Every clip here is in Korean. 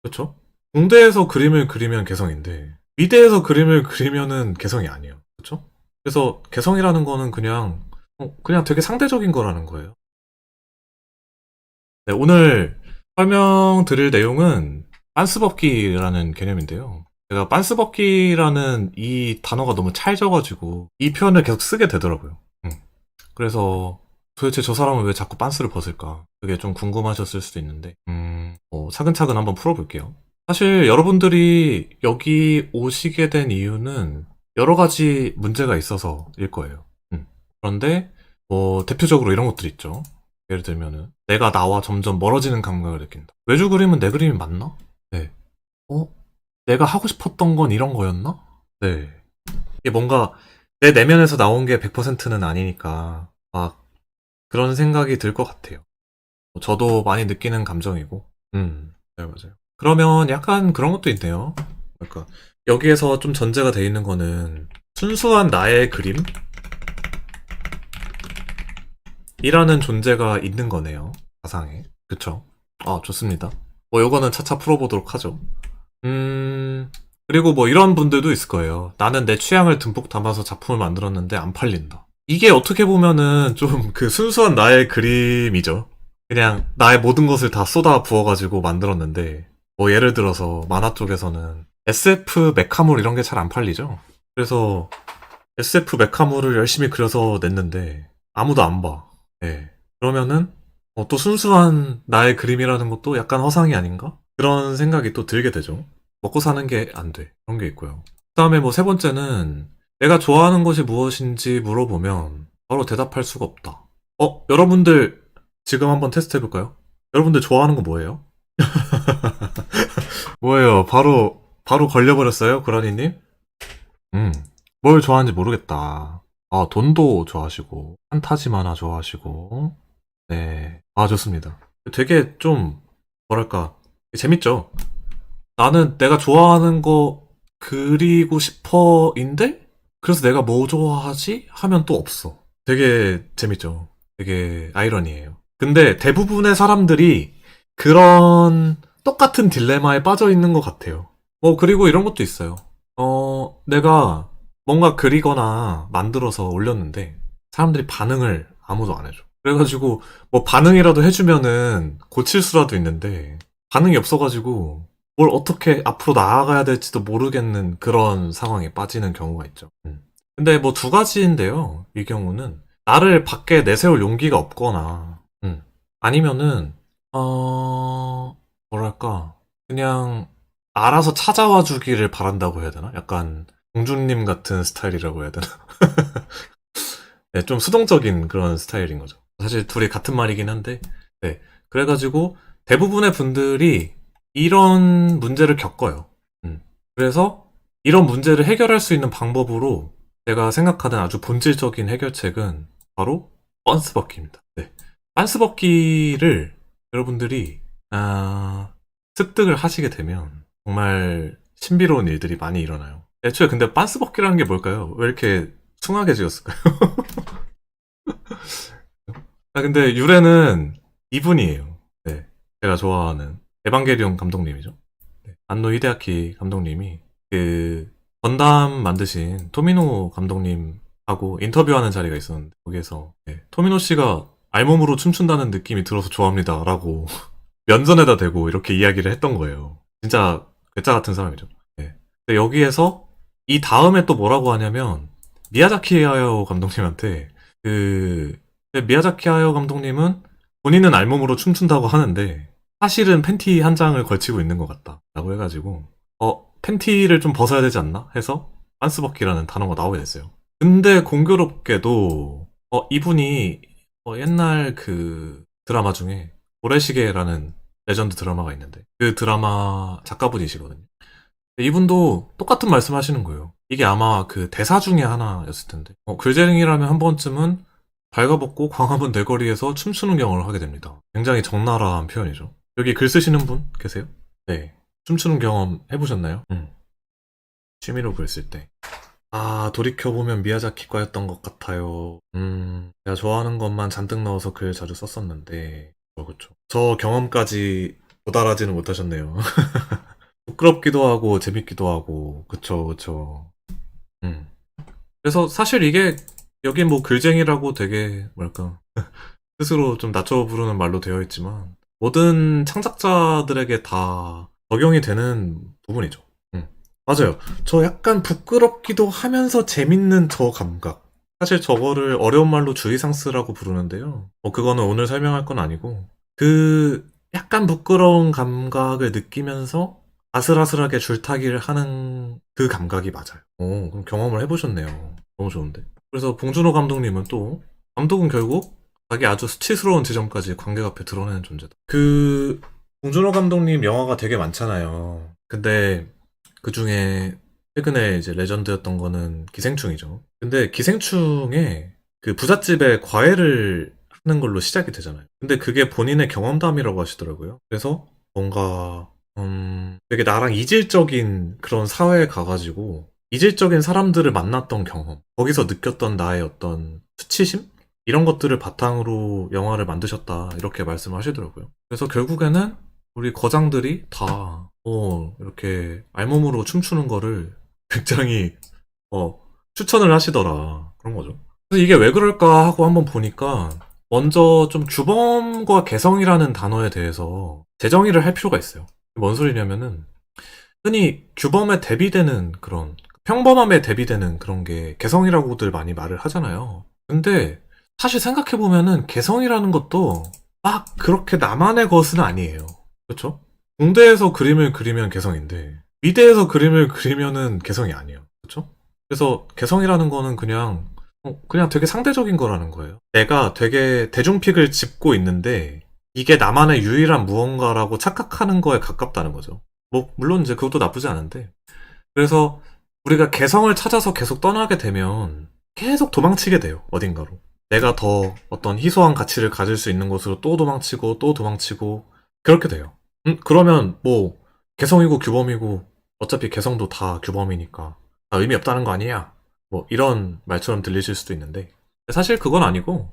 그쵸? 공대에서 그림을 그리면 개성인데, 미대에서 그림을 그리면은 개성이 아니에요. 그쵸? 그래서 개성이라는 거는 그냥 되게 상대적인 거라는 거예요. 네, 오늘 설명드릴 내용은 빤스벗기라는 개념인데요. 제가 빤스벗기라는 이 단어가 너무 찰져가지고 이 표현을 계속 쓰게 되더라고요. 음. 그래서 도대체 저 사람은 왜 자꾸 빤스를 벗을까? 그게 좀 궁금하셨을 수도 있는데, 차근차근 한번 풀어볼게요. 사실 여러분들이 여기 오시게 된 이유는 여러 가지 문제가 있어서일 거예요. 그런데 뭐 대표적으로 이런 것들이 있죠. 예를 들면은 내가 나와 점점 멀어지는 감각을 느낀다. 외주 그림은 내 그림이 맞나? 네. 어? 내가 하고 싶었던 건 이런 거였나? 네. 이게 뭔가 내 내면에서 나온 게 100%는 아니니까 막 그런 생각이 들 것 같아요. 저도 많이 느끼는 감정이고. 네, 맞아요. 그러면 약간 그런 것도 있네요. 그러니까 여기에서 좀 전제가 돼 있는 거는 순수한 나의 그림이라는 존재가 있는 거네요. 가상에. 그쵸? 아, 좋습니다. 뭐 요거는 차차 풀어보도록 하죠. 그리고 뭐 이런 분들도 있을 거예요. 나는 내 취향을 듬뿍 담아서 작품을 만들었는데 안 팔린다. 이게 어떻게 보면은 좀 그 순수한 나의 그림이죠. 그냥 나의 모든 것을 다 쏟아 부어가지고 만들었는데, 뭐 예를 들어서 만화 쪽에서는 SF 메카물 이런 게 잘 안 팔리죠. 그래서 SF 메카물을 열심히 그려서 냈는데 아무도 안 봐. 예. 그러면은 또 순수한 나의 그림이라는 것도 약간 허상이 아닌가? 그런 생각이 또 들게 되죠. 먹고 사는 게 안 돼. 그런 게 있고요. 그 다음에 뭐 세 번째는 내가 좋아하는 것이 무엇인지 물어보면 바로 대답할 수가 없다. 여러분들 지금 한번 테스트 해볼까요? 여러분들 좋아하는 거 뭐예요? 뭐예요? 바로 걸려버렸어요? 고라니님? 음, 뭘 좋아하는지 모르겠다. 아, 돈도 좋아하시고, 판타지만화 좋아하시고, 네. 아, 좋습니다. 되게 좀, 뭐랄까, 재밌죠? 나는 내가 좋아하는 거 그리고 싶어인데? 그래서 내가 뭐 좋아하지? 하면 또 없어. 되게 재밌죠? 되게 아이러니해요. 근데 대부분의 사람들이 그런 똑같은 딜레마에 빠져 있는 것 같아요. 그리고 이런 것도 있어요. 내가 뭔가 그리거나 만들어서 올렸는데 사람들이 반응을 아무도 안 해줘. 그래가지고 뭐 반응이라도 해주면은 고칠 수라도 있는데 반응이 없어가지고 뭘 어떻게 앞으로 나아가야 될지도 모르겠는 그런 상황에 빠지는 경우가 있죠. 근데 뭐 두 가지인데요. 이 경우는 나를 밖에 내세울 용기가 없거나 아니면은 뭐랄까 그냥 알아서 찾아와 주기를 바란다고 해야 되나? 약간 공주님 같은 스타일이라고 해야 되나? 네, 좀 수동적인 그런 스타일인 거죠. 사실 둘이 같은 말이긴 한데, 네. 그래가지고 대부분의 분들이 이런 문제를 겪어요. 그래서 이런 문제를 해결할 수 있는 방법으로 제가 생각하는 아주 본질적인 해결책은 바로 빤스벗기입니다. 네. 빤스벗기를 여러분들이 습득을 하시게 되면 정말 신비로운 일들이 많이 일어나요. 애초에 근데 빤스벗기라는 게 뭘까요? 왜 이렇게 숭하게 지었을까요? 근데 유래는 이분이에요. 네. 제가 좋아하는 에반게리온 감독님이죠. 네. 안노 히데아키 감독님이 그 건담 만드신 토미노 감독님하고 인터뷰하는 자리가 있었는데 거기에서 네. 토미노 씨가 알몸으로 춤춘다는 느낌이 들어서 좋아합니다라고 면전에다 대고 이렇게 이야기를 했던 거예요. 진짜 괴짜 같은 사람이죠. 네. 근데 여기에서 이 다음에 또 뭐라고 하냐면 미야자키 하야오 감독님한테 그 미야자키 하야오 감독님은 본인은 알몸으로 춤춘다고 하는데 사실은 팬티 한 장을 걸치고 있는 것 같다라고 해가지고 팬티를 좀 벗어야 되지 않나 해서 빤스벗기라는 단어가 나오게 됐어요. 근데 공교롭게도 이분이 옛날 그 드라마 중에 모래시계라는 레전드 드라마가 있는데 그 드라마 작가분이시거든요. 이분도 똑같은 말씀 하시는 거예요. 이게 아마 그 대사 중에 하나였을 텐데 글재능이라면 한 번쯤은 발가벗고 광화문 내거리에서 춤추는 경험을 하게 됩니다. 굉장히 적나라한 표현이죠. 여기 글 쓰시는 분 계세요? 네. 춤추는 경험 해보셨나요? 취미로 글 쓸 때. 아, 돌이켜보면 미야자키과였던 것 같아요. 제가 좋아하는 것만 잔뜩 넣어서 글 자주 썼었는데, 그쵸. 저 경험까지 도달하지는 못하셨네요. 부끄럽기도 하고 재밌기도 하고 그쵸 그쵸. 음. 그래서 사실 이게 여기 뭐 글쟁이라고 되게 뭐랄까 스스로 좀 낮춰 부르는 말로 되어 있지만 모든 창작자들에게 다 적용이 되는 부분이죠. 음. 맞아요. 저 약간 부끄럽기도 하면서 재밌는 저 감각. 사실 저거를 어려운 말로 주의상스라고 부르는데요. 그거는 오늘 설명할 건 아니고 그 약간 부끄러운 감각을 느끼면서 아슬아슬하게 줄타기를 하는 그 감각이 맞아요. 그럼 경험을 해보셨네요. 너무 좋은데. 그래서 봉준호 감독님은 또 감독은 결국 자기 아주 수치스러운 지점까지 관객 앞에 드러내는 존재다. 봉준호 감독님 영화가 되게 많잖아요. 근데 그 중에 최근에 이제 레전드였던 거는 기생충이죠. 근데 기생충에 그 부잣집에 과외를 하는 걸로 시작이 되잖아요. 근데 그게 본인의 경험담이라고 하시더라고요. 그래서 뭔가 되게 나랑 이질적인 그런 사회에 가가지고 이질적인 사람들을 만났던 경험, 거기서 느꼈던 나의 어떤 수치심? 이런 것들을 바탕으로 영화를 만드셨다 이렇게 말씀하시더라고요. 그래서 결국에는 우리 거장들이 다 이렇게 알몸으로 춤추는 거를 굉장히 어, 추천을 하시더라 그런 거죠. 그래서 이게 왜 그럴까 하고 한번 보니까 먼저 좀 규범과 개성이라는 단어에 대해서 재정의를 할 필요가 있어요. 뭔 소리냐면은 흔히 규범에 대비되는 그런 평범함에 대비되는 그런 게 개성이라고들 많이 말을 하잖아요. 근데 사실 생각해보면은 개성이라는 것도 막 그렇게 나만의 것은 아니에요. 그렇죠? 공대에서 그림을 그리면 개성인데 미대에서 그림을 그리면은 개성이 아니에요. 그렇죠? 그래서 개성이라는 거는 그냥 되게 상대적인 거라는 거예요. 내가 되게 대중픽을 짚고 있는데 이게 나만의 유일한 무언가라고 착각하는 거에 가깝다는 거죠. 뭐 물론 이제 그것도 나쁘지 않은데 그래서 우리가 개성을 찾아서 계속 떠나게 되면 계속 도망치게 돼요. 어딘가로. 내가 더 어떤 희소한 가치를 가질 수 있는 곳으로 또 도망치고 또 도망치고 그렇게 돼요. 그러면 뭐 개성이고 규범이고 어차피 개성도 다 규범이니까 다 의미 없다는 거 아니야? 뭐 이런 말처럼 들리실 수도 있는데 사실 그건 아니고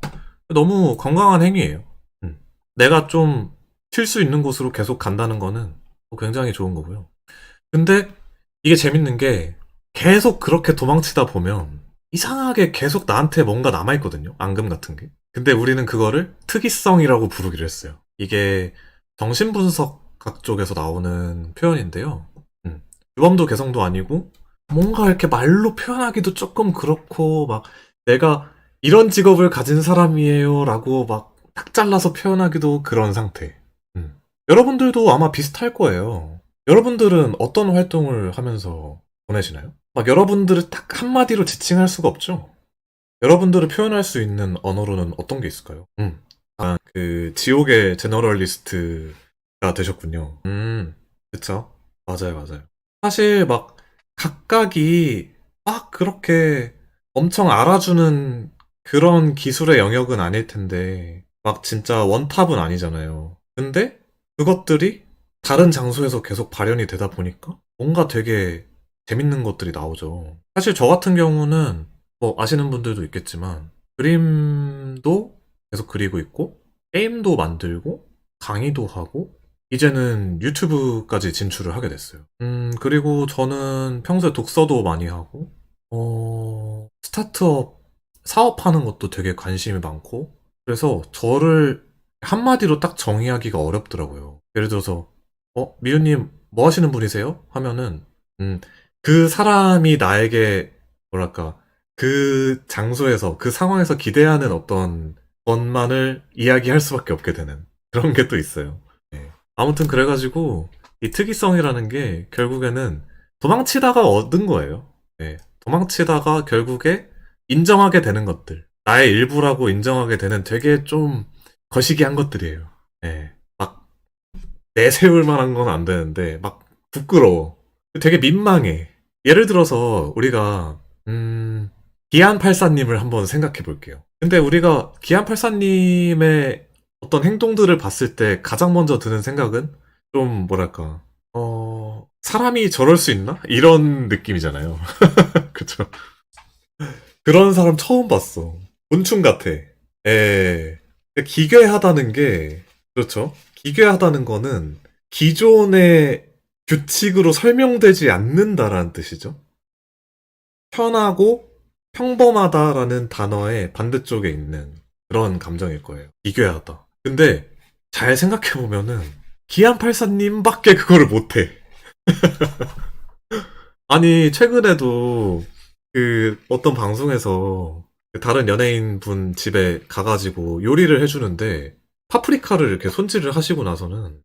너무 건강한 행위예요. 음. 내가 좀 튈 수 있는 곳으로 계속 간다는 거는 굉장히 좋은 거고요. 근데 이게 재밌는 게 계속 그렇게 도망치다 보면 이상하게 계속 나한테 뭔가 남아있거든요. 앙금 같은 게. 근데 우리는 그거를 특이성이라고 부르기로 했어요. 이게 정신분석학 쪽에서 나오는 표현인데요. 유범도 개성도 아니고 뭔가 이렇게 말로 표현하기도 조금 그렇고 막 내가 이런 직업을 가진 사람이에요 라고 막 딱 잘라서 표현하기도 그런 상태. 여러분들도 아마 비슷할 거예요. 여러분들은 어떤 활동을 하면서 보내시나요? 막 여러분들을 딱 한마디로 지칭할 수가 없죠? 여러분들을 표현할 수 있는 언어로는 어떤 게 있을까요? 그, 지옥의 제너럴리스트가 되셨군요. 그쵸? 맞아요, 맞아요. 사실 막 각각이 막 그렇게 엄청 알아주는 그런 기술의 영역은 아닐 텐데, 막 진짜 원탑은 아니잖아요. 근데 그것들이 다른 장소에서 계속 발현이 되다 보니까 뭔가 되게 재밌는 것들이 나오죠. 사실 저 같은 경우는 뭐 아시는 분들도 있겠지만 그림도 계속 그리고 있고 게임도 만들고 강의도 하고 이제는 유튜브까지 진출을 하게 됐어요. 그리고 저는 평소에 독서도 많이 하고 스타트업 사업하는 것도 되게 관심이 많고 그래서 저를 한마디로 딱 정의하기가 어렵더라고요. 예를 들어서 미유님 뭐 하시는 분이세요? 하면은 음, 그 사람이 나에게 뭐랄까 그 장소에서 그 상황에서 기대하는 어떤 것만을 이야기할 수밖에 없게 되는 그런 게 또 있어요. 네. 아무튼 그래가지고 이 특이성이라는 게 결국에는 도망치다가 얻은 거예요. 네. 도망치다가 결국에 인정하게 되는 것들 나의 일부라고 인정하게 되는 되게 좀 거시기한 것들이에요. 네. 막 내세울 만한 건 안 되는데 막 부끄러워. 되게 민망해. 예를 들어서 우리가 기안84님을 한번 생각해 볼게요. 근데 우리가 기안84님의 어떤 행동들을 봤을 때 가장 먼저 드는 생각은 좀 뭐랄까 사람이 저럴 수 있나? 이런 느낌이잖아요. 그쵸? 그런 사람 처음 봤어. 곤충 같아. 에 기괴하다는 게 그렇죠. 기괴하다는 거는 기존의 규칙으로 설명되지 않는다라는 뜻이죠. 편하고 평범하다라는 단어의 반대쪽에 있는 그런 감정일 거예요. 비교하다. 근데 잘 생각해보면은 기안84님밖에 그거를 못해. 아니 최근에도 그 어떤 방송에서 그 다른 연예인 분 집에 가가지고 요리를 해주는데 파프리카를 이렇게 손질을 하시고 나서는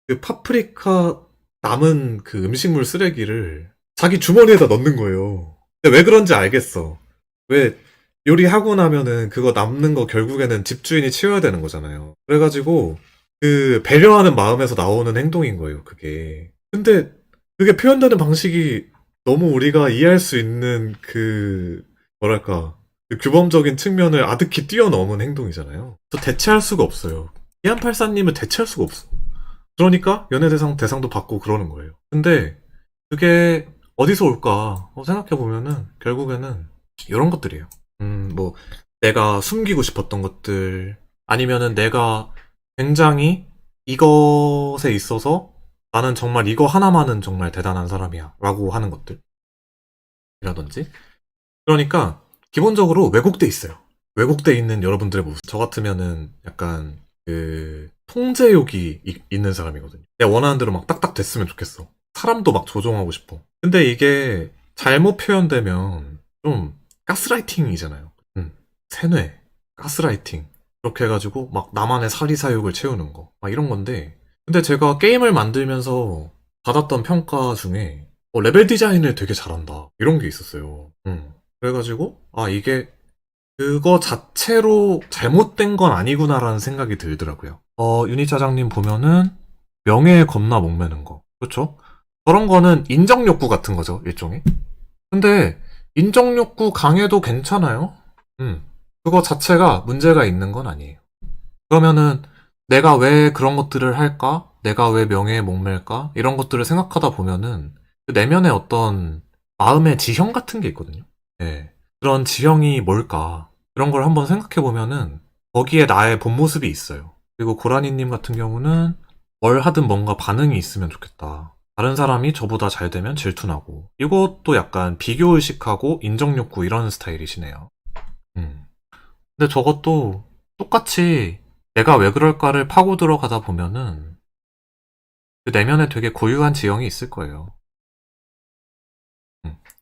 그 파프리카 남은 그 음식물 쓰레기를 자기 주머니에다 넣는 거예요. 근데 왜 그런지 알겠어. 왜 요리하고 나면은 그거 남는 거 결국에는 집주인이 치워야 되는 거잖아요. 그래가지고 그 배려하는 마음에서 나오는 행동인 거예요, 그게. 근데 그게 표현되는 방식이 너무 우리가 이해할 수 있는 그 뭐랄까 그 규범적인 측면을 아득히 뛰어넘은 행동이잖아요. 또 대체할 수가 없어요. 이한팔사님을 대체할 수가 없어. 그러니까 연예대상도 받고 그러는 거예요. 근데 그게 어디서 올까 생각해보면은 결국에는 이런 것들이에요. 뭐 내가 숨기고 싶었던 것들 아니면은 내가 굉장히 이것에 있어서 나는 정말 이거 하나만은 정말 대단한 사람이야 라고 하는 것들이라든지 그러니까 기본적으로 왜곡돼 있어요. 왜곡돼 있는 여러분들의 모습. 저 같으면은 약간 그 통제욕이 있는 사람이거든요. 내가 원하는 대로 막 딱딱 됐으면 좋겠어. 사람도 막 조종하고 싶어. 근데 이게 잘못 표현되면 좀 가스라이팅이잖아요. 세뇌, 가스라이팅. 그렇게 해가지고 막 나만의 사리사욕을 채우는 거. 막 이런 건데. 근데 제가 게임을 만들면서 받았던 평가 중에 레벨 디자인을 되게 잘한다. 이런 게 있었어요. 그래가지고 이게 그거 자체로 잘못된 건 아니구나라는 생각이 들더라고요. 유니 차장님 보면은 명예에 겁나 목매는 거. 그렇죠? 그런 거는 인정 욕구 같은 거죠, 일종의. 근데 인정 욕구 강해도 괜찮아요. 그거 자체가 문제가 있는 건 아니에요. 그러면은 내가 왜 그런 것들을 할까? 내가 왜 명예에 목맬까? 이런 것들을 생각하다 보면은 그 내면의 어떤 마음의 지형 같은 게 있거든요. 네. 그런 지형이 뭘까? 그런 걸 한번 생각해 보면은 거기에 나의 본 모습이 있어요. 그리고 고라니님 같은 경우는 뭘 하든 뭔가 반응이 있으면 좋겠다. 다른 사람이 저보다 잘 되면 질투나고. 이것도 약간 비교의식하고 인정욕구 이런 스타일이시네요. 근데 저것도 똑같이 내가 왜 그럴까를 파고 들어가다 보면은 그 내면에 되게 고유한 지형이 있을 거예요.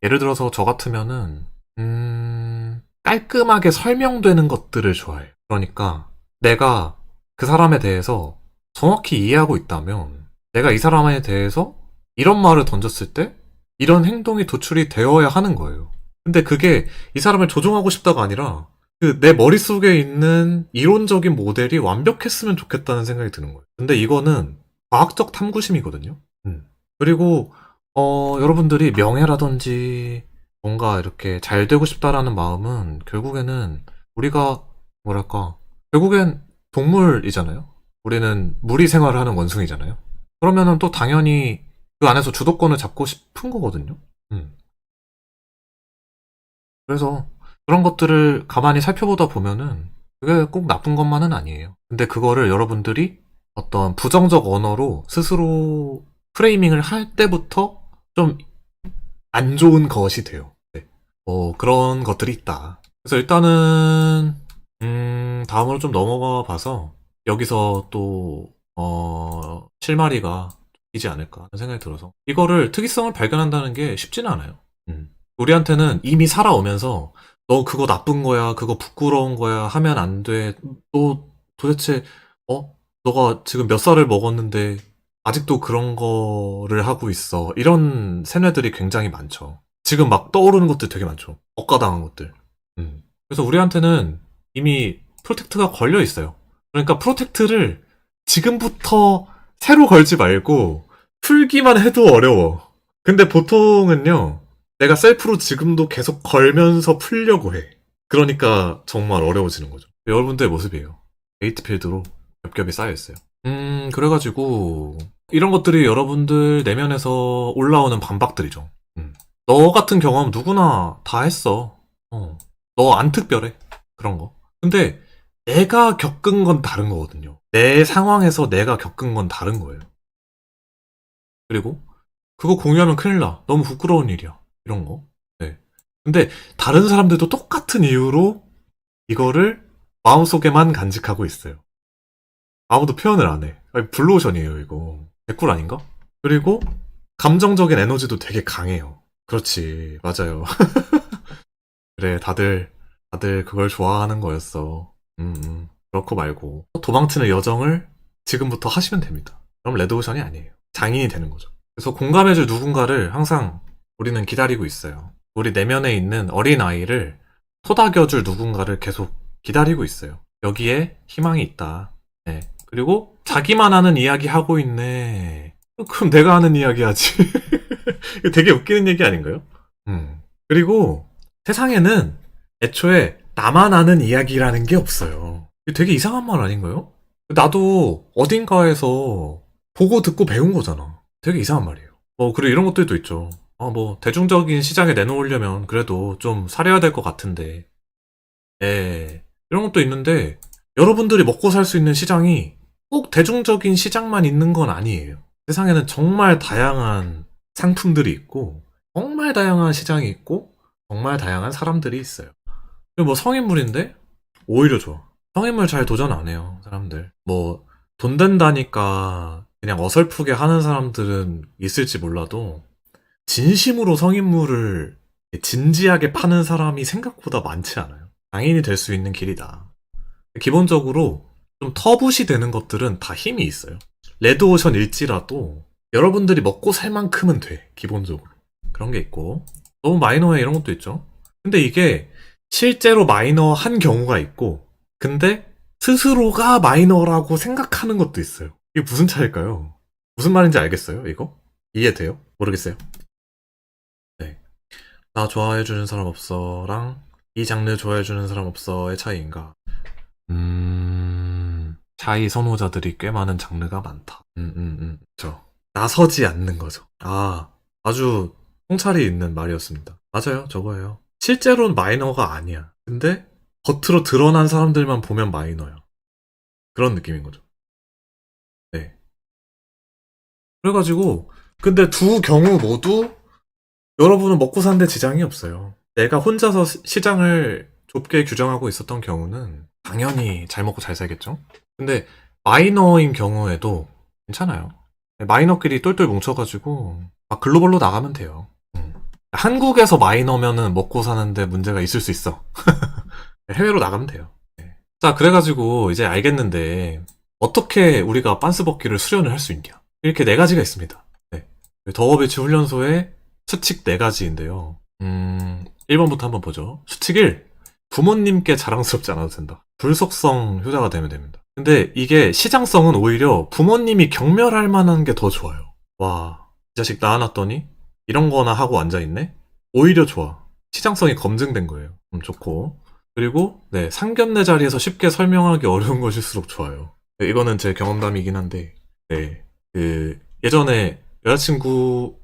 예를 들어서 저 같으면은 깔끔하게 설명되는 것들을 좋아해요. 그러니까 내가 그 사람에 대해서 정확히 이해하고 있다면 내가 이 사람에 대해서 이런 말을 던졌을 때 이런 행동이 도출이 되어야 하는 거예요. 근데 그게 이 사람을 조종하고 싶다가 아니라 그 내 머릿속에 있는 이론적인 모델이 완벽했으면 좋겠다는 생각이 드는 거예요. 근데 이거는 과학적 탐구심이거든요. 그리고 여러분들이 명예라든지 뭔가 이렇게 잘 되고 싶다라는 마음은 결국에는 우리가 뭐랄까 결국엔 동물이잖아요. 우리는 무리 생활을 하는 원숭이잖아요. 그러면은 또 당연히 그 안에서 주도권을 잡고 싶은 거거든요. 그래서 그런 것들을 가만히 살펴보다 보면은 그게 꼭 나쁜 것만은 아니에요. 근데 그거를 여러분들이 어떤 부정적 언어로 스스로 프레이밍을 할 때부터 좀 안 좋은 것이 돼요. 네. 그런 것들이 있다. 그래서 일단은 다음으로 좀 넘어가 봐서 여기서 또 실마리가 이지 않을까 하는 생각이 들어서 이거를 특이성을 발견한다는 게 쉽지는 않아요. 우리한테는 이미 살아오면서 너 그거 나쁜 거야, 그거 부끄러운 거야 하면 안 돼. 너 도대체 너가 지금 몇 살을 먹었는데 아직도 그런 거를 하고 있어. 이런 세뇌들이 굉장히 많죠. 지금 막 떠오르는 것들 되게 많죠. 억가당한 것들. 그래서 우리한테는 이미 프로텍트가 걸려 있어요. 그러니까 프로텍트를 지금부터 새로 걸지 말고 풀기만 해도 어려워. 근데 보통은요, 내가 셀프로 지금도 계속 걸면서 풀려고 해. 그러니까 정말 어려워지는 거죠. 여러분들의 모습이에요. 에이트필드로 겹겹이 쌓여있어요. 그래가지고 이런 것들이 여러분들 내면에서 올라오는 반박들이죠. 너 같은 경험 누구나 다 했어. 너 안 특별해. 그런 거. 근데 내가 겪은 건 다른 거거든요. 내 상황에서 내가 겪은 건 다른 거예요. 그리고 그거 공유하면 큰일 나. 너무 부끄러운 일이야. 이런 거. 네. 근데 다른 사람들도 똑같은 이유로 이거를 마음속에만 간직하고 있어요. 아무도 표현을 안 해. 아니, 블루오션이에요, 이거. 개꿀 아닌가? 그리고 감정적인 에너지도 되게 강해요. 그렇지. 맞아요. 그래, 다들 그걸 좋아하는 거였어. 그렇고 말고. 도망치는 여정을 지금부터 하시면 됩니다. 그럼 레드오션이 아니에요. 장인이 되는 거죠. 그래서 공감해줄 누군가를 항상 우리는 기다리고 있어요. 우리 내면에 있는 어린아이를 토닥여줄 누군가를 계속 기다리고 있어요. 여기에 희망이 있다. 네. 그리고 자기만 아는 이야기 하고 있네. 그럼 내가 하는 이야기 하지. 이거 되게 웃기는 얘기 아닌가요? 그리고 세상에는 애초에 나만 아는 이야기라는 게 없어요. 이거 되게 이상한 말 아닌가요? 나도 어딘가에서 보고 듣고 배운 거잖아. 되게 이상한 말이에요. 그리고 이런 것들도 있죠. 대중적인 시장에 내놓으려면 그래도 좀 사려야 될 것 같은데. 이런 것도 있는데, 여러분들이 먹고 살 수 있는 시장이 꼭 대중적인 시장만 있는 건 아니에요. 세상에는 정말 다양한 상품들이 있고, 정말 다양한 시장이 있고, 정말 다양한 사람들이 있어요. 그리고 성인물인데, 오히려 좋아. 성인물 잘 도전 안 해요, 사람들. 돈 된다니까 그냥 어설프게 하는 사람들은 있을지 몰라도, 진심으로 성인물을 진지하게 파는 사람이 생각보다 많지 않아요. 장인이 될 수 있는 길이다. 기본적으로 좀 터부시 되는 것들은 다 힘이 있어요. 레드오션일지라도 여러분들이 먹고 살 만큼은 돼, 기본적으로. 그런 게 있고, 너무 마이너해 이런 것도 있죠. 근데 이게 실제로 마이너한 경우가 있고, 근데 스스로가 마이너라고 생각하는 것도 있어요. 이게 무슨 차일까요? 무슨 말인지 알겠어요, 이거? 이해돼요? 모르겠어요. 네. 나 좋아해주는 사람 없어랑 이 장르 좋아해주는 사람 없어의 차이인가? 차이 선호자들이 꽤 많은 장르가 많다. 나서지 않는 거죠. 아주 통찰이 있는 말이었습니다. 맞아요, 저거예요. 실제로는 마이너가 아니야. 근데 겉으로 드러난 사람들만 보면 마이너야. 그런 느낌인 거죠. 네. 그래가지고, 근데 두 경우 모두 여러분은 먹고 사는데 지장이 없어요. 내가 혼자서 시장을 좁게 규정하고 있었던 경우는 당연히 잘 먹고 잘 살겠죠? 근데 마이너인 경우에도 괜찮아요. 마이너끼리 똘똘 뭉쳐가지고 막 글로벌로 나가면 돼요. 한국에서 마이너면은 먹고 사는데 문제가 있을 수 있어. 해외로 나가면 돼요. 네. 자, 그래가지고 이제 알겠는데 어떻게 우리가 빤스버기를 수련을 할 수 있냐? 이렇게 네 가지가 있습니다. 네. 더워비치 훈련소의 수칙 4가지인데요. 1번부터 한번 보죠. 수칙 1. 부모님께 자랑스럽지 않아도 된다. 불속성 효자가 되면 됩니다. 근데 이게 시장성은 오히려 부모님이 경멸할 만한 게 더 좋아요. 와, 이 자식 낳아놨더니 이런 거나 하고 앉아있네? 오히려 좋아. 시장성이 검증된 거예요. 좋고. 그리고 네, 상견례 자리에서 쉽게 설명하기 어려운 것일수록 좋아요. 네, 이거는 제 경험담이긴 한데 네, 예전에 여자친구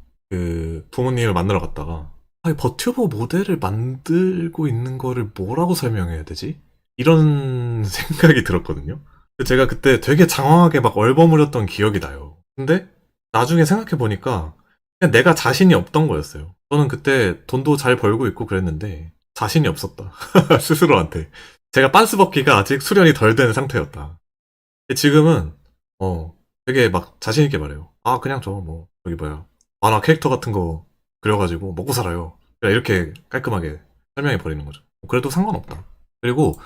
부모님을 만나러 갔다가 버튜버 모델을 만들고 있는 거를 뭐라고 설명해야 되지? 이런 생각이 들었거든요. 제가 그때 되게 장황하게 막 얼버무렸던 기억이 나요. 근데 나중에 생각해보니까 그냥 내가 자신이 없던 거였어요. 저는 그때 돈도 잘 벌고 있고 그랬는데 자신이 없었다. 스스로한테. 제가 빤스버기가 아직 수련이 덜 된 상태였다. 지금은 되게 막 자신있게 말해요. 그냥 저기 만화 캐릭터 같은 거 그려가지고 먹고 살아요. 그냥 이렇게 깔끔하게 설명해 버리는 거죠. 그래도 상관없다. 그리고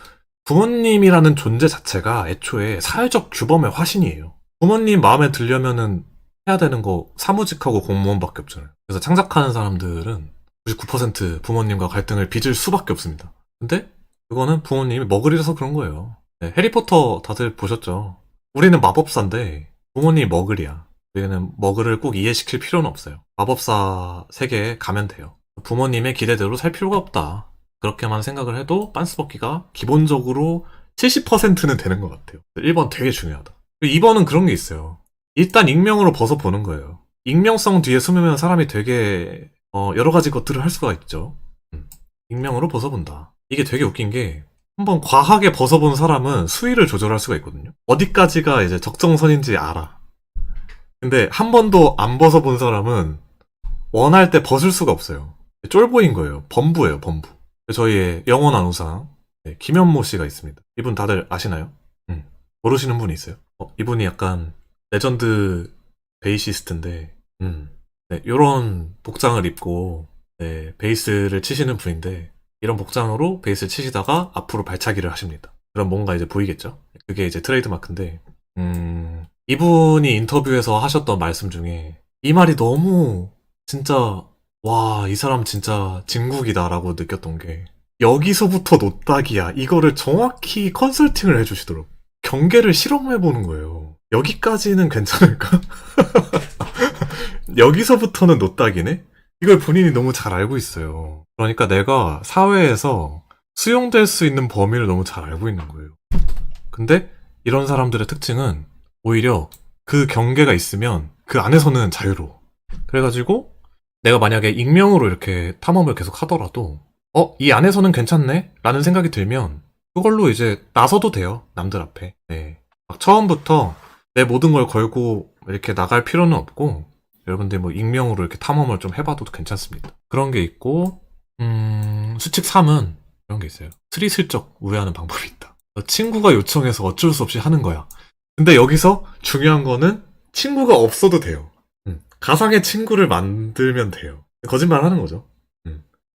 부모님이라는 존재 자체가 애초에 사회적 규범의 화신이에요. 부모님 마음에 들려면은 해야 되는 거 사무직하고 공무원밖에 없잖아요. 그래서 창작하는 사람들은 99% 부모님과 갈등을 빚을 수밖에 없습니다. 근데 그거는 부모님이 머글이라서 그런 거예요. 네, 해리포터 다들 보셨죠? 우리는 마법사인데 부모님이 머글이야. 우리는 머글을 꼭 이해시킬 필요는 없어요. 마법사 세계에 가면 돼요. 부모님의 기대대로 살 필요가 없다. 그렇게만 생각을 해도 빤스버기가 기본적으로 70%는 되는 것 같아요. 1번 되게 중요하다. 2번은 그런 게 있어요. 일단 익명으로 벗어보는 거예요. 익명성 뒤에 숨으면 사람이 되게 여러 가지 것들을 할 수가 있죠. 익명으로 벗어본다. 이게 되게 웃긴 게 한번 과하게 벗어본 사람은 수위를 조절할 수가 있거든요. 어디까지가 이제 적정선인지 알아. 근데 한 번도 안 벗어본 사람은 원할 때 벗을 수가 없어요. 쫄보인 거예요. 범부예요, 범부. 저희의 영원한 우상, 네, 김현모 씨가 있습니다. 이분 다들 아시나요? 모르시는 분이 있어요. 이분이 약간 레전드 베이시스트인데, 네, 요런 복장을 입고, 네, 베이스를 치시는 분인데, 이런 복장으로 베이스를 치시다가 앞으로 발차기를 하십니다. 그럼 뭔가 이제 보이겠죠? 그게 이제 트레이드 마크인데, 이분이 인터뷰에서 하셨던 말씀 중에, 이 말이 너무, 진짜, 와, 이 사람 진짜 진국이다라고 느꼈던 게, 여기서부터 노딱이야. 이거를 정확히 컨설팅을 해주시더라고. 경계를 실험해보는 거예요. 여기까지는 괜찮을까? 여기서부터는 노딱이네? 이걸 본인이 너무 잘 알고 있어요. 그러니까 내가 사회에서 수용될 수 있는 범위를 너무 잘 알고 있는 거예요. 근데 이런 사람들의 특징은 오히려 그 경계가 있으면 그 안에서는 자유로워. 그래가지고 내가 만약에 익명으로 이렇게 탐험을 계속 하더라도 이 안에서는 괜찮네? 라는 생각이 들면 그걸로 이제 나서도 돼요. 남들 앞에. 네. 막 처음부터 내 모든 걸 걸고 이렇게 나갈 필요는 없고 여러분들 뭐 익명으로 이렇게 탐험을 좀 해봐도 괜찮습니다. 그런 게 있고 수칙 3은 이런 게 있어요. 스리슬쩍 우회하는 방법이 있다. 친구가 요청해서 어쩔 수 없이 하는 거야. 근데 여기서 중요한 거는 친구가 없어도 돼요. 가상의 친구를 만들면 돼요. 거짓말 하는 거죠.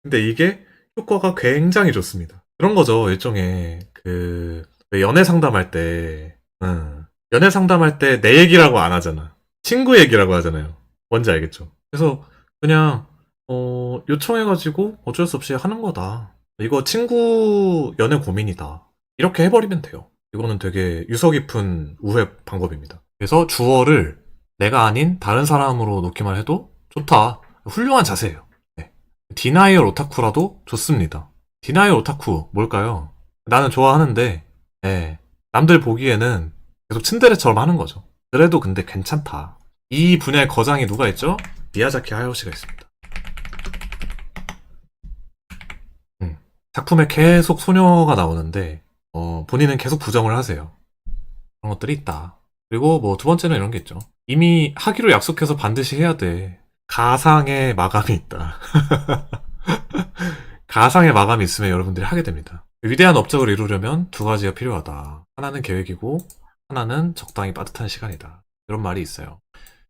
근데 이게 효과가 굉장히 좋습니다. 그런 거죠. 일종의 왜 연애 상담할 때 연애 상담할 때 내 얘기라고 안 하잖아. 친구 얘기라고 하잖아요. 뭔지 알겠죠? 그래서 그냥 요청해가지고 어쩔 수 없이 하는 거다. 이거 친구 연애 고민이다. 이렇게 해버리면 돼요. 이거는 되게 유서 깊은 우회 방법입니다. 그래서 주어를 내가 아닌 다른 사람으로 놓기만 해도 좋다. 훌륭한 자세예요. 네. 디나이얼 오타쿠라도 좋습니다. 디나이얼 오타쿠 뭘까요? 나는 좋아하는데 네. 남들 보기에는 계속 츤데레처럼 하는 거죠. 그래도 근데 괜찮다. 이 분야의 거장이 누가 있죠? 미야자키 하야오시가 있습니다. 작품에 계속 소녀가 나오는데 본인은 계속 부정을 하세요. 그런 것들이 있다. 그리고 뭐 두 번째는 이런 게 있죠. 이미 하기로 약속해서 반드시 해야 돼. 가상의 마감이 있다. 가상의 마감이 있으면 여러분들이 하게 됩니다. 위대한 업적을 이루려면 두 가지가 필요하다. 하나는 계획이고 하나는 적당히 빠듯한 시간이다. 이런 말이 있어요.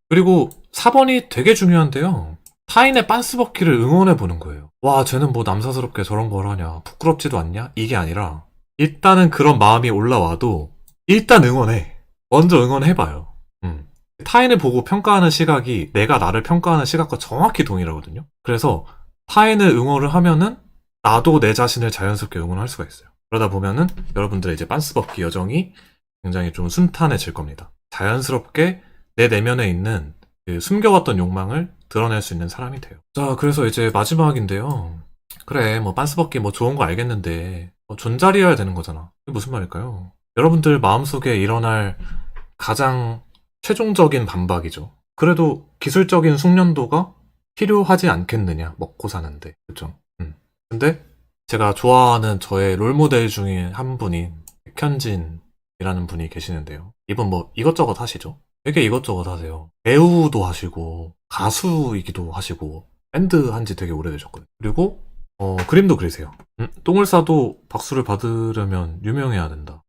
그리고 4번이 되게 중요한데요. 타인의 빤스벗기를 응원해보는 거예요. 와, 쟤는 뭐 남사스럽게 저런 걸 하냐. 부끄럽지도 않냐? 이게 아니라 일단은 그런 마음이 올라와도 일단 응원해. 먼저 응원해봐요. 타인을 보고 평가하는 시각이 내가 나를 평가하는 시각과 정확히 동일하거든요. 그래서 타인을 응원을 하면은 나도 내 자신을 자연스럽게 응원할 수가 있어요. 그러다 보면은 여러분들의 이제 빤스벗기 여정이 굉장히 좀 순탄해질 겁니다. 자연스럽게 내 내면에 있는 그 숨겨왔던 욕망을 드러낼 수 있는 사람이 돼요. 자, 그래서 이제 마지막인데요. 그래, 뭐 빤스벗기 뭐 좋은 거 알겠는데 존잘이어야 되는 거잖아. 이게 무슨 말일까요? 여러분들 마음속에 일어날 가장 최종적인 반박이죠. 그래도 기술적인 숙련도가 필요하지 않겠느냐, 먹고 사는데. 그쵸? 근데 제가 좋아하는 저의 롤모델 중에 한 분인 백현진이라는 분이 계시는데요. 이분 뭐 이것저것 하시죠? 되게 이것저것 하세요. 배우도 하시고, 가수이기도 하시고, 밴드 한지 되게 오래되셨거든요. 그리고, 그림도 그리세요. 똥을 싸도 박수를 받으려면 유명해야 된다.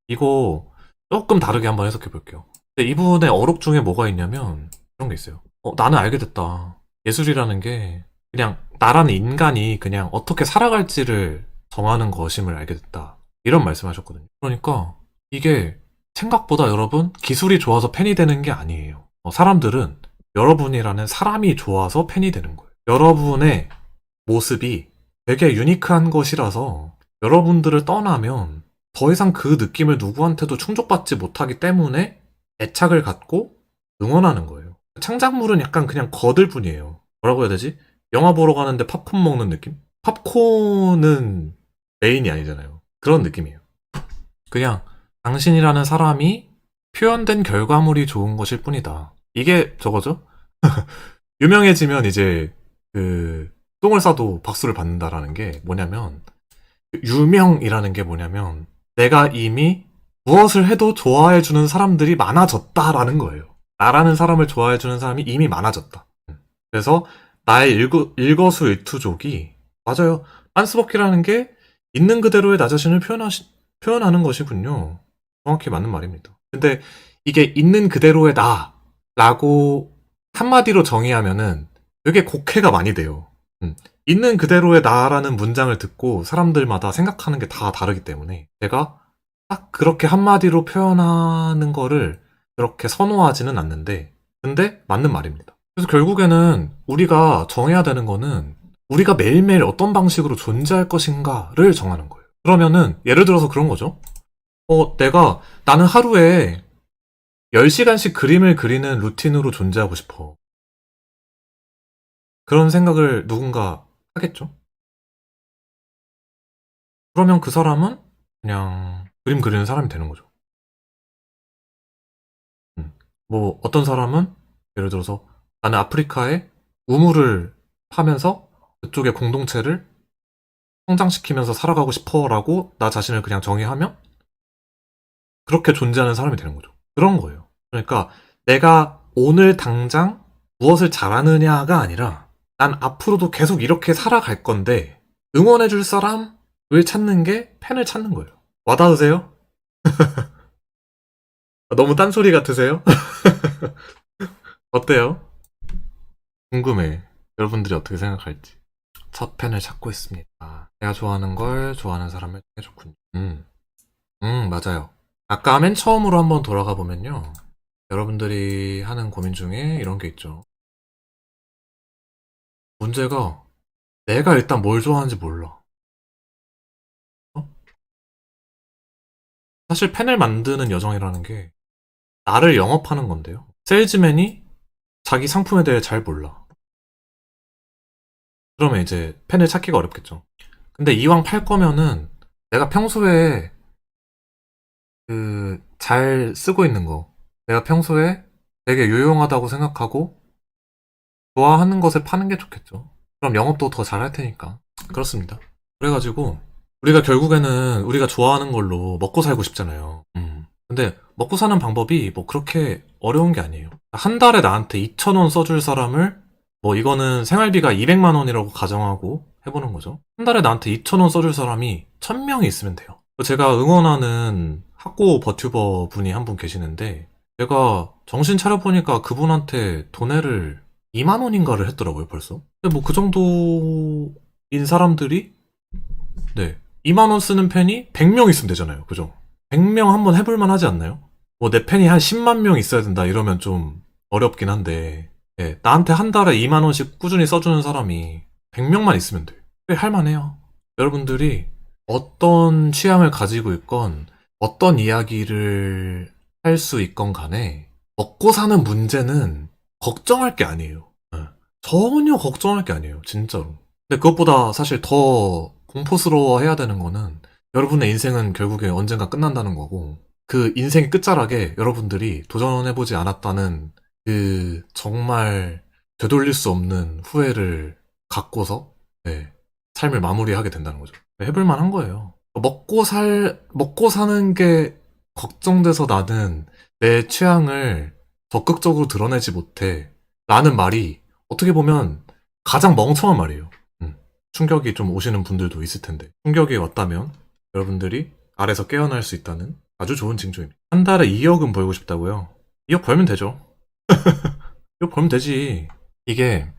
이거 조금 다르게 한번 해석해 볼게요. 근데 이분의 어록 중에 뭐가 있냐면, 그런 게 있어요. 나는 알게 됐다. 예술이라는 게 그냥 나라는 인간이 그냥 어떻게 살아갈지를 정하는 것임을 알게 됐다. 이런 말씀하셨거든요. 그러니까 이게 생각보다 여러분 기술이 좋아서 팬이 되는 게 아니에요. 사람들은 여러분이라는 사람이 좋아서 팬이 되는 거예요. 여러분의 모습이 되게 유니크한 것이라서 여러분들을 떠나면 더 이상 그 느낌을 누구한테도 충족받지 못하기 때문에 애착을 갖고 응원하는 거예요. 창작물은 약간 그냥 거들 뿐이에요. 뭐라고 해야 되지? 영화 보러 가는데 팝콘 먹는 느낌? 팝콘은 메인이 아니잖아요. 그런 느낌이에요. 그냥 당신이라는 사람이 표현된 결과물이 좋은 것일 뿐이다. 이게 저거죠? 유명해지면 이제 똥을 싸도 박수를 받는다라는 게 뭐냐면 유명이라는 게 뭐냐면 내가 이미 무엇을 해도 좋아해주는 사람들이 많아졌다라는 거예요. 나라는 사람을 좋아해주는 사람이 이미 많아졌다. 그래서 나의 일거수일투족이 맞아요. 빤스버키라는 게 있는 그대로의 나 자신을 표현하는 것이군요. 정확히 맞는 말입니다. 근데 이게 있는 그대로의 나라고 한마디로 정의하면은 되게 곡해가 많이 돼요. 있는 그대로의 나라는 문장을 듣고 사람들마다 생각하는 게 다 다르기 때문에 제가 딱 그렇게 한마디로 표현하는 거를 그렇게 선호하지는 않는데 근데 맞는 말입니다. 그래서 결국에는 우리가 정해야 되는 거는 우리가 매일매일 어떤 방식으로 존재할 것인가를 정하는 거예요. 그러면은 예를 들어서 그런 거죠. 나는 하루에 10시간씩 그림을 그리는 루틴으로 존재하고 싶어. 그런 생각을 누군가 하겠죠? 그러면 그 사람은 그냥 그림 그리는 사람이 되는 거죠. 뭐 어떤 사람은 예를 들어서 나는 아프리카에 우물을 파면서 그쪽의 공동체를 성장시키면서 살아가고 싶어라고 나 자신을 그냥 정의하면 그렇게 존재하는 사람이 되는 거죠. 그런 거예요. 그러니까 내가 오늘 당장 무엇을 잘하느냐가 아니라 난 앞으로도 계속 이렇게 살아갈 건데 응원해줄 사람을 찾는 게 팬을 찾는 거예요. 와닿으세요? 너무 딴소리 같으세요? 어때요? 궁금해. 여러분들이 어떻게 생각할지. 첫 팬을 찾고 있습니다. 내가 좋아하는 걸 좋아하는 사람을 해줬군요. 맞아요. 아까 맨 처음으로 한번 돌아가 보면요. 여러분들이 하는 고민 중에 이런 게 있죠. 문제가 내가 일단 뭘 좋아하는지 몰라. 어? 사실 팬을 만드는 여정이라는 게 나를 영업하는 건데요. 세일즈맨이 자기 상품에 대해 잘 몰라. 그러면 이제 팬을 찾기가 어렵겠죠. 근데 이왕 팔 거면은 내가 평소에 잘 쓰고 있는 거, 내가 평소에 되게 유용하다고 생각하고 좋아하는 것을 파는 게 좋겠죠. 그럼 영업도 더 잘할 테니까. 그렇습니다. 그래가지고 우리가 결국에는 우리가 좋아하는 걸로 먹고 살고 싶잖아요. 근데 먹고 사는 방법이 뭐 그렇게 어려운 게 아니에요. 한 달에 나한테 2,000원 써줄 사람을 뭐 이거는 생활비가 200만 원이라고 가정하고 해보는 거죠. 한 달에 나한테 2,000원 써줄 사람이 1,000명이 있으면 돼요. 제가 응원하는 학고 버튜버 분이 한 분 계시는데 제가 정신 차려보니까 그분한테 도내를 2만 원인가를 했더라고요, 벌써. 근데 뭐 그 정도인 사람들이 네 2만 원 쓰는 팬이 100명 있으면 되잖아요. 그죠? 100명 한번 해볼만 하지 않나요? 뭐 내 팬이 한 10만 명 있어야 된다 이러면 좀 어렵긴 한데 예, 나한테 한 달에 2만 원씩 꾸준히 써주는 사람이 100명만 있으면 돼. 꽤 할만해요. 여러분들이 어떤 취향을 가지고 있건 어떤 이야기를 할 수 있건 간에 먹고 사는 문제는 걱정할 게 아니에요. 예. 전혀 걱정할 게 아니에요. 진짜로. 근데 그것보다 사실 더 공포스러워 해야 되는 거는 여러분의 인생은 결국에 언젠가 끝난다는 거고 그 인생의 끝자락에 여러분들이 도전해보지 않았다는 그 정말 되돌릴 수 없는 후회를 갖고서 네, 삶을 마무리하게 된다는 거죠. 해볼만 한 거예요. 먹고 사는 게 걱정돼서 나는 내 취향을 적극적으로 드러내지 못해. 라는 말이 어떻게 보면 가장 멍청한 말이에요. 충격이 좀 오시는 분들도 있을 텐데. 충격이 왔다면 여러분들이 아래서 깨어날 수 있다는 아주 좋은 징조입니다. 한 달에 2억은 벌고 싶다고요? 2억 벌면 되죠. 2억 벌면 되지. 이게,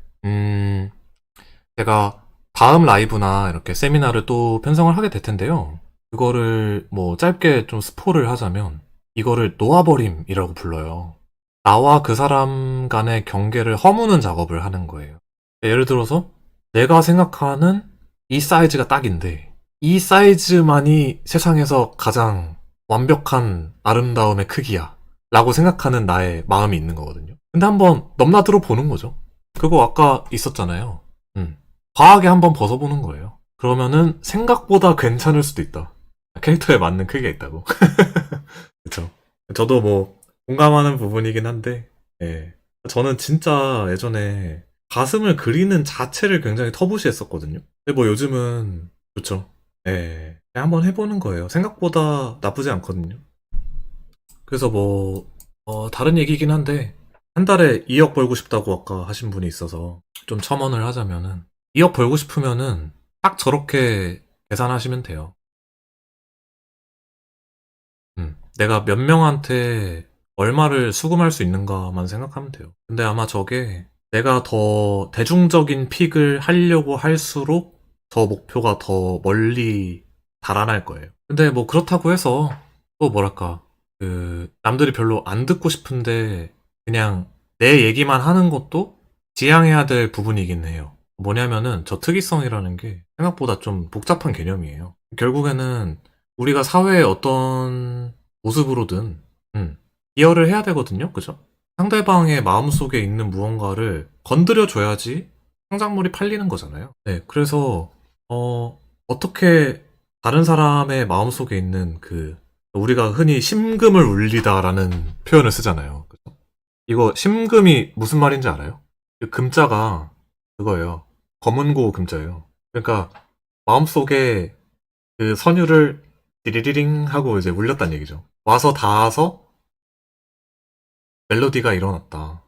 제가 다음 라이브나 이렇게 세미나를 또 편성을 하게 될 텐데요. 그거를 뭐 짧게 좀 스포를 하자면 이거를 놓아버림이라고 불러요. 나와 그 사람 간의 경계를 허무는 작업을 하는 거예요. 예를 들어서 내가 생각하는 이 사이즈가 딱인데 이 사이즈만이 세상에서 가장 완벽한 아름다움의 크기야 라고 생각하는 나의 마음이 있는 거거든요. 근데 한번 넘나들어 보는 거죠. 그거 아까 있었잖아요. 과하게 한번 벗어보는 거예요. 그러면은 생각보다 괜찮을 수도 있다. 캐릭터에 맞는 크기가 있다고. 그쵸. 저도 뭐 공감하는 부분이긴 한데 예. 저는 진짜 예전에 가슴을 그리는 자체를 굉장히 터부시했었거든요. 근데 뭐 요즘은 그쵸. 네, 그냥 한번 해보는 거예요. 생각보다 나쁘지 않거든요. 그래서 뭐, 다른 얘기긴 한데, 한 달에 2억 벌고 싶다고 아까 하신 분이 있어서, 좀 첨언을 하자면은, 2억 벌고 싶으면은, 딱 저렇게 계산하시면 돼요. 내가 몇 명한테 얼마를 수금할 수 있는가만 생각하면 돼요. 근데 아마 저게 내가 더 대중적인 픽을 하려고 할수록 더 목표가 더 멀리 달아날 거예요. 근데 뭐 그렇다고 해서 또 뭐랄까, 남들이 별로 안 듣고 싶은데 그냥 내 얘기만 하는 것도 지양해야 될 부분이긴 해요. 뭐냐면은 저 특이성이라는 게 생각보다 좀 복잡한 개념이에요. 결국에는 우리가 사회의 어떤 모습으로든 기여를 해야 되거든요. 그죠? 상대방의 마음속에 있는 무언가를 건드려 줘야지 창작물이 팔리는 거잖아요. 네, 그래서 어떻게 다른 사람의 마음속에 있는 우리가 흔히 심금을 울리다라는 표현을 쓰잖아요. 그죠? 이거 심금이 무슨 말인지 알아요? 그 금자가 그거예요. 검은고 금자예요. 그러니까 마음속에 그 선율을 디리리링 하고 이제 울렸단 얘기죠. 와서 닿아서 멜로디가 일어났다.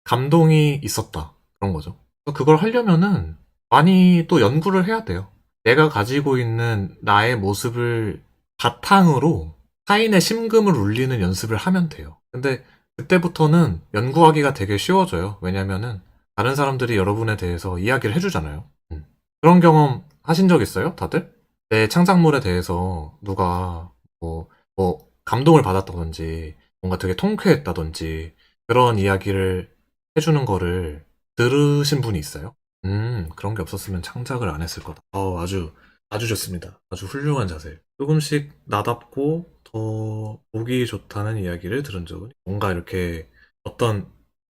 감동이 있었다. 그런 거죠. 그걸 하려면은 많이 또 연구를 해야 돼요. 내가 가지고 있는 나의 모습을 바탕으로 타인의 심금을 울리는 연습을 하면 돼요. 근데 그때부터는 연구하기가 되게 쉬워져요. 왜냐면은 다른 사람들이 여러분에 대해서 이야기를 해주잖아요. 그런 경험 하신 적 있어요? 다들? 내 창작물에 대해서 누가 감동을 받았다든지 뭔가 되게 통쾌했다든지 그런 이야기를 해주는 거를 들으신 분이 있어요? 그런 게 없었으면 창작을 안 했을 거다. 아주 좋습니다. 아주 훌륭한 자세. 조금씩 나답고 더 보기 좋다는 이야기를 들은 적은 뭔가 이렇게 어떤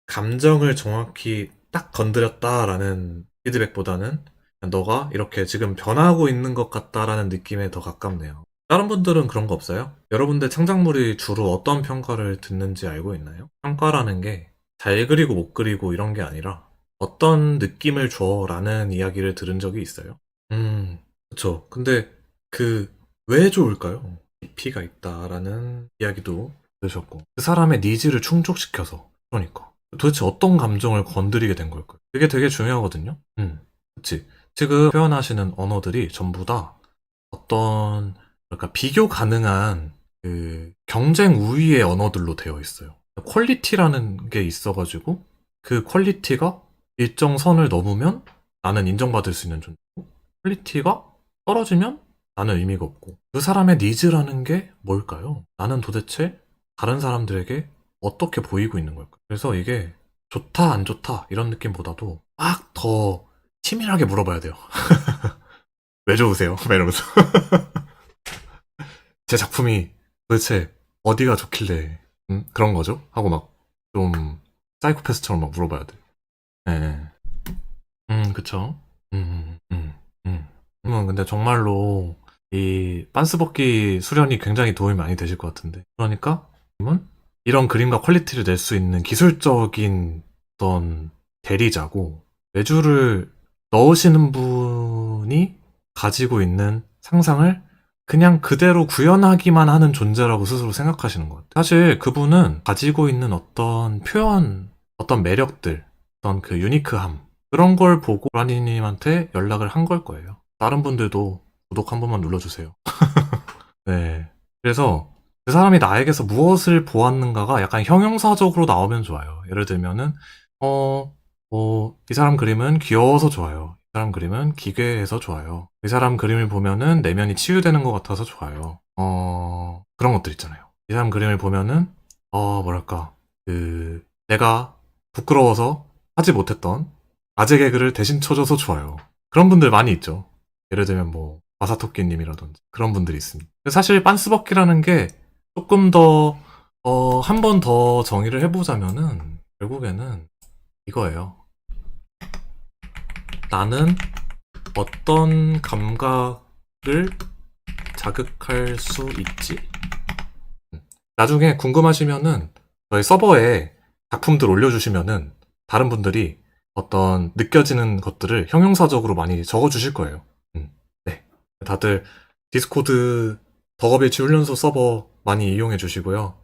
감정을 정확히 딱 건드렸다라는 피드백보다는 너가 이렇게 지금 변하고 있는 것 같다라는 느낌에 더 가깝네요. 다른 분들은 그런 거 없어요? 여러분들 창작물이 주로 어떤 평가를 듣는지 알고 있나요? 평가라는 게 잘 그리고 못 그리고 이런 게 아니라 어떤 느낌을 줘 라는 이야기를 들은 적이 있어요. 그쵸. 근데 왜 좋을까요? 깊이가 있다라는 이야기도 들으셨고 그 사람의 니즈를 충족시켜서 그러니까 도대체 어떤 감정을 건드리게 된 걸까요? 그게 되게 중요하거든요. 그치. 지금 표현하시는 언어들이 전부 다 어떤 그러니까 비교 가능한 경쟁 우위의 언어들로 되어 있어요. 퀄리티라는 게 있어가지고 그 퀄리티가 일정 선을 넘으면 나는 인정받을 수 있는 존재고 퀄리티가 떨어지면 나는 의미가 없고 그 사람의 니즈라는 게 뭘까요? 나는 도대체 다른 사람들에게 어떻게 보이고 있는 걸까? 그래서 이게 좋다 안 좋다 이런 느낌보다도 막 더 치밀하게 물어봐야 돼요. 왜 좋으세요? 막 이러면서 제 작품이 도대체 어디가 좋길래 그런 거죠? 하고 막 좀 사이코패스처럼 막 물어봐야 돼. 예. 그쵸. 근데 정말로 이 빤스벗기 수련이 굉장히 도움이 많이 되실 것 같은데. 그러니까 님은 이런 그림과 퀄리티를 낼 수 있는 기술적인 어떤 대리자고 외주를 넣으시는 분이 가지고 있는 상상을 그냥 그대로 구현하기만 하는 존재라고 스스로 생각하시는 것 같아요. 사실 그분은 가지고 있는 어떤 표현, 어떤 매력들, 어떤 그 유니크함 그런 걸 보고 라니님한테 연락을 한 걸 거예요. 다른 분들도 구독 한 번만 눌러주세요. 네. 그래서 그 사람이 나에게서 무엇을 보았는가가 약간 형용사적으로 나오면 좋아요. 예를 들면은, 이 사람 그림은 귀여워서 좋아요. 이 사람 그림은 기괴해서 좋아요. 이 사람 그림을 보면은 내면이 치유되는 것 같아서 좋아요. 그런 것들 있잖아요. 이 사람 그림을 보면은, 뭐랄까, 내가 부끄러워서 하지 못했던 아재 개그를 대신 쳐줘서 좋아요. 그런 분들 많이 있죠. 예를 들면 뭐 마사토끼님이라든지 그런 분들이 있습니다. 사실 빤스벅기라는 게 조금 더 한 번 더 정의를 해보자면은 결국에는 이거예요. 나는 어떤 감각을 자극할 수 있지? 나중에 궁금하시면은 저희 서버에 작품들 올려주시면은 다른 분들이 어떤 느껴지는 것들을 형용사적으로 많이 적어주실 거예요. 네. 다들 디스코드 덕업일치 훈련소 서버 많이 이용해 주시고요.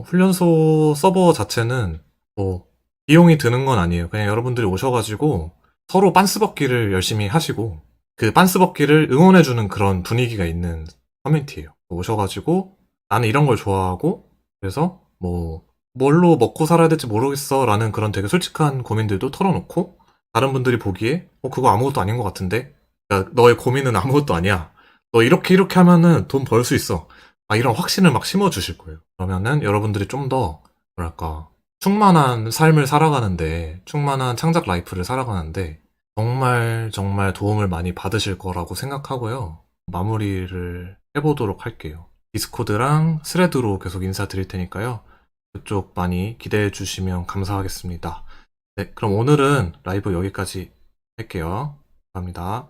훈련소 서버 자체는 뭐 비용이 드는 건 아니에요. 그냥 여러분들이 오셔가지고 서로 빤스벗기를 열심히 하시고 그 빤스벗기를 응원해주는 그런 분위기가 있는 커뮤니티예요. 오셔가지고 나는 이런 걸 좋아하고 그래서 뭐 뭘로 먹고 살아야 될지 모르겠어 라는 그런 되게 솔직한 고민들도 털어놓고 다른 분들이 보기에 그거 아무것도 아닌 것 같은데 그러니까 너의 고민은 아무것도 아니야. 너 이렇게 하면은 돈 벌 수 있어. 이런 확신을 막 심어주실 거예요. 그러면은 여러분들이 좀 더 뭐랄까 충만한 삶을 살아가는데 충만한 창작 라이프를 살아가는데 정말 정말 도움을 많이 받으실 거라고 생각하고요. 마무리를 해보도록 할게요. 디스코드랑 스레드로 계속 인사드릴 테니까요. 그쪽 많이 기대해 주시면 감사하겠습니다. 네, 그럼 오늘은 라이브 여기까지 할게요. 감사합니다.